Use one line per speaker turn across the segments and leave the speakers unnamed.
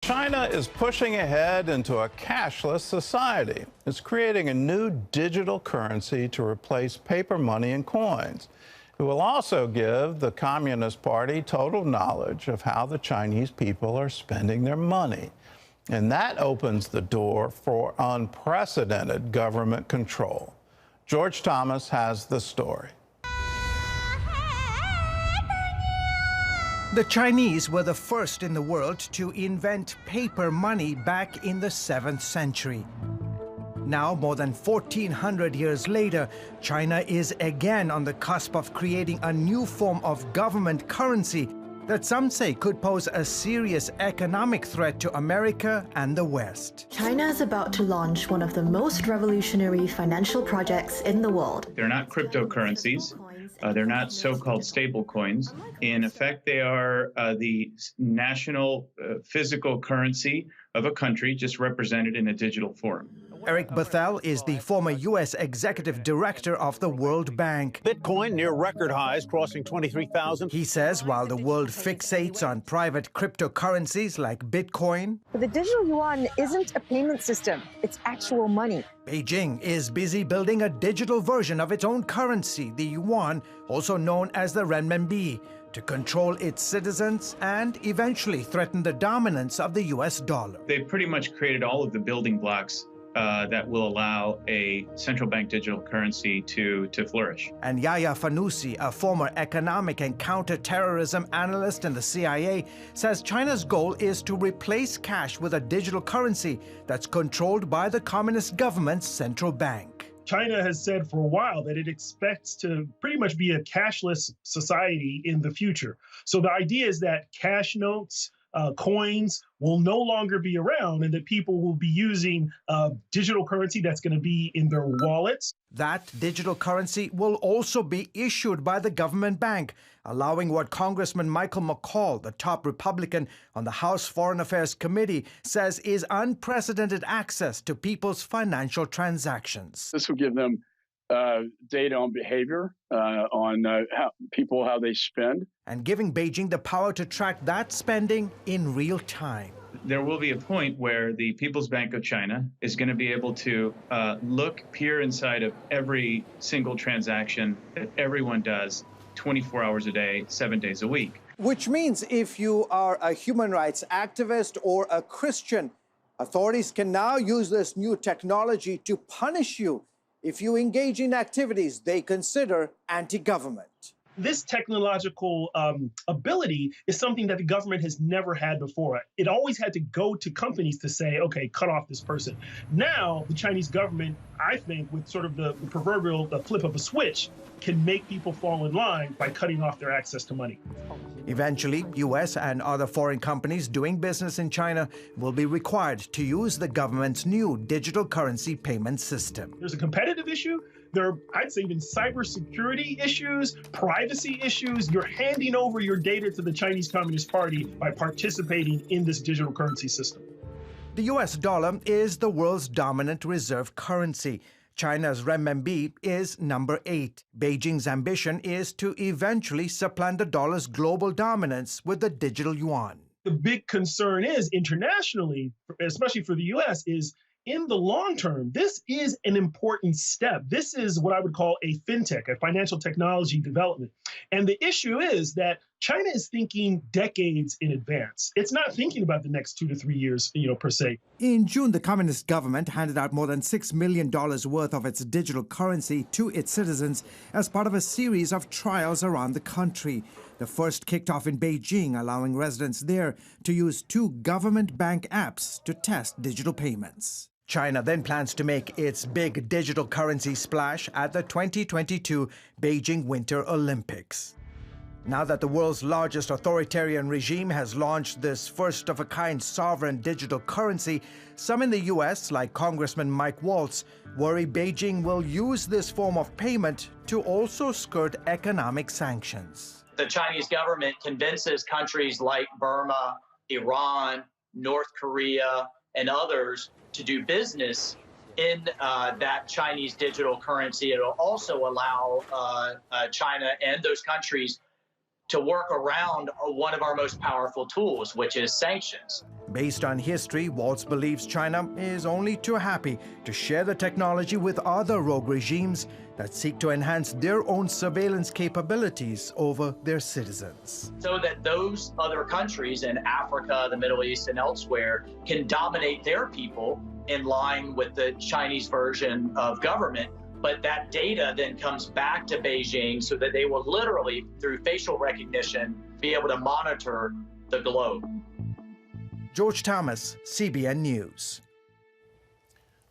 China is pushing ahead into a cashless society. It's creating a new digital currency to replace paper money and coins. It will also give the Communist Party total knowledge of how the Chinese people are spending their money. And that opens the door for unprecedented government control. George Thomas has the story.
The Chinese were the first in the world to invent paper money back in the 7th century. Now, more than 1,400 years later, China is again on the cusp of creating a new form of government currency that some say could pose a serious economic threat to America and the West.
China is about to launch one of the most revolutionary financial projects in the world.
They're not cryptocurrencies. They're not so-called stable coins. In effect, they are the national physical currency of a country, just represented in a digital form.
Eric Bethel is the former U.S. executive director of the World Bank.
Bitcoin near record highs, crossing 23,000.
He says while the world fixates on private cryptocurrencies like Bitcoin,
but the digital yuan isn't a payment system, it's actual money.
Beijing is busy building a digital version of its own currency, the yuan, also known as the renminbi, to control its citizens and eventually threaten the dominance of the U.S. dollar.
They've pretty much created all of the building blocks that will allow a central bank digital currency to flourish.
And Yahya Fanusi, a former economic and counterterrorism analyst in the CIA, says China's goal is to replace cash with a digital currency that's controlled by the communist government's central bank.
China has said for a while that it expects to pretty much be a cashless society in the future. So the idea is that cash notes, coins will no longer be around and that people will be using digital currency that's going to be in their wallets.
That digital currency will also be issued by the government bank, allowing what Congressman Michael McCaul, the top Republican on the House Foreign Affairs Committee, says is unprecedented access to people's financial transactions.
This will give them data on behavior, on how they spend.
And giving Beijing the power to track that spending in real time.
There will be a point where the People's Bank of China is going to be able to peer inside of every single transaction that everyone does 24 hours a day, 7 days a week.
Which means if you are a human rights activist or a Christian, authorities can now use this new technology to punish you if you engage in activities they consider anti-government.
This technological ability is something that the government has never had before. It always had to go to companies to say, okay, cut off this person. Now, the Chinese government, I think, with sort of the proverbial flip of a switch, can make people fall in line by cutting off their access to money.
Eventually, U.S. and other foreign companies doing business in China will be required to use the government's new digital currency payment system.
There's a competitive issue. There are, I'd say, even cybersecurity issues, privacy issues. You're handing over your data to the Chinese Communist Party by participating in this digital currency system.
The U.S. dollar is the world's dominant reserve currency. China's renminbi is number 8. Beijing's ambition is to eventually supplant the dollar's global dominance with the digital yuan.
The big concern is internationally, especially for the U.S., is in the long term, this is an important step. This is what I would call a fintech, a financial technology development. And the issue is that China is thinking decades in advance. It's not thinking about the next 2 to 3 years, per se.
In June, the communist government handed out more than $6 million worth of its digital currency to its citizens as part of a series of trials around the country. The first kicked off in Beijing, allowing residents there to use 2 government bank apps to test digital payments. China then plans to make its big digital currency splash at the 2022 Beijing Winter Olympics. Now that the world's largest authoritarian regime has launched this first-of-a-kind sovereign digital currency, some in the U.S., like Congressman Mike Waltz, worry Beijing will use this form of payment to also skirt economic sanctions.
The Chinese government convinces countries like Burma, Iran, North Korea, and others to do business in that Chinese digital currency. It will also allow China and those countries to work around one of our most powerful tools, which is sanctions.
Based on history, Waltz believes China is only too happy to share the technology with other rogue regimes that seek to enhance their own surveillance capabilities over their citizens.
So that those other countries in Africa, the Middle East, and elsewhere can dominate their people in line with the Chinese version of government. But that data then comes back to Beijing so that they will literally, through facial recognition, be able to monitor the globe.
George Thomas, CBN News.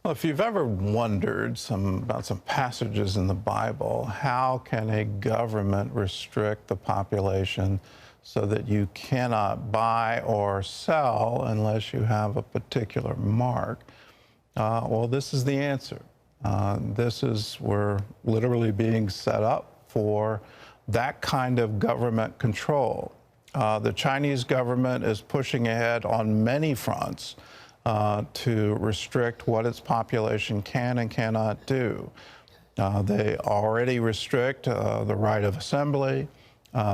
Well, if you've ever wondered about some passages in the Bible, how can a government restrict the population so that you cannot buy or sell unless you have a particular mark? Well, this is the answer. We're literally being set up for that kind of government control. The Chinese government is pushing ahead on many fronts to restrict what its population can and cannot do. They already restrict the right of assembly.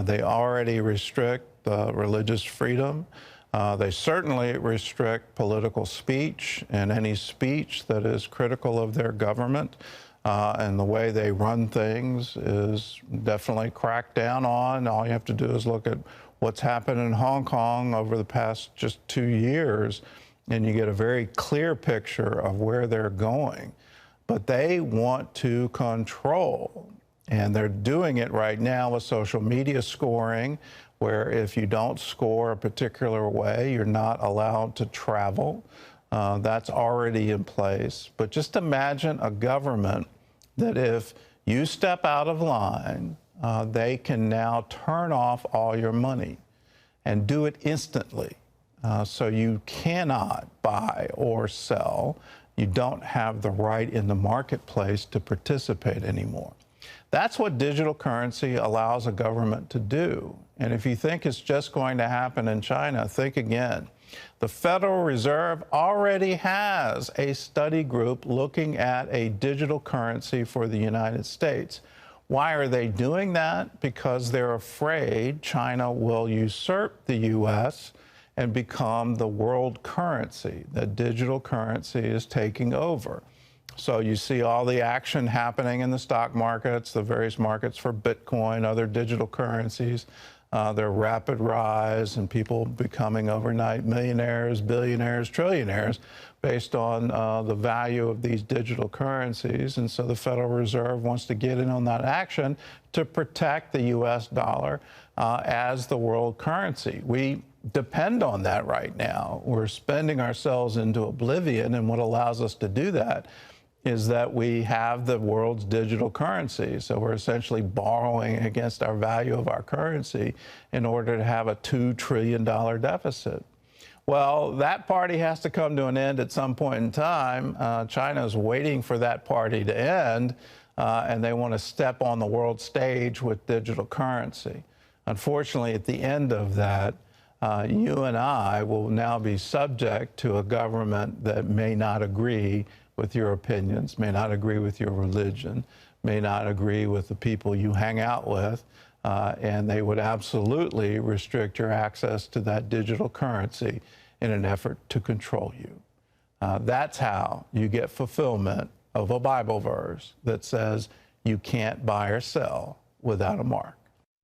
They already restrict religious freedom. They certainly restrict political speech and any speech that is critical of their government. And the way they run things is definitely cracked down on. All you have to do is look at what's happened in Hong Kong over the past just 2 years, and you get a very clear picture of where they're going. But they want to control, and they're doing it right now with social media scoring, where if you don't score a particular way, you're not allowed to travel. That's already in place. But just imagine a government that if you step out of line, they can now turn off all your money and do it instantly. So you cannot buy or sell. You don't have the right in the marketplace to participate anymore. That's what digital currency allows a government to do. And if you think it's just going to happen in China, think again. The Federal Reserve already has a study group looking at a digital currency for the United States. Why are they doing that? Because they're afraid China will usurp the U.S. and become the world currency. That digital currency is taking over. So you see all the action happening in the stock markets, the various markets for Bitcoin, other digital currencies, their rapid rise and people becoming overnight millionaires, billionaires, trillionaires based on the value of these digital currencies. And so the Federal Reserve wants to get in on that action to protect the U.S. dollar as the world currency. We depend on that right now. We're spending ourselves into oblivion, and what allows us to do that is that we have the world's digital currency. So we're essentially borrowing against our value of our currency in order to have a $2 trillion deficit. Well, that party has to come to an end at some point in time. China is waiting for that party to end, and they want to step on the world stage with digital currency. Unfortunately, at the end of that, you and I will now be subject to a government that may not agree with your opinions, may not agree with your religion, may not agree with the people you hang out with, and they would absolutely restrict your access to that digital currency in an effort to control you. That's how you get fulfillment of a Bible verse that says you can't buy or sell without a mark.